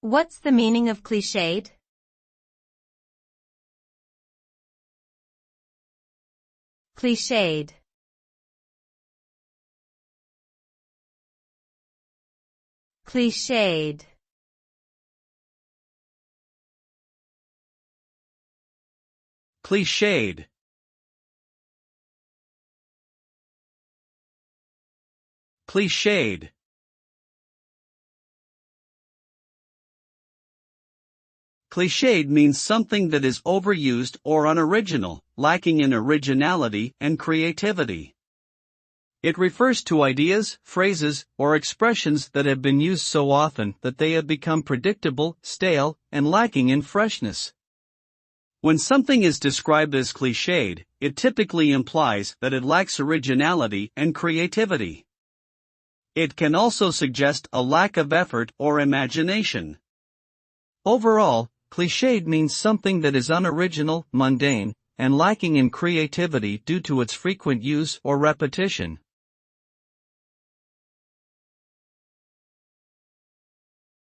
What's the meaning of clichéd? Clichéd. Clichéd. Clichéd. Clichéd. Clichéd means something that is overused or unoriginal, lacking in originality and creativity. It refers to ideas, phrases, or expressions that have been used so often that they have become predictable, stale, and lacking in freshness. When something is described as clichéd, it typically implies that it lacks originality and creativity. It can also suggest a lack of effort or imagination. Overall, clichéd means something that is unoriginal, mundane, and lacking in creativity due to its frequent use or repetition.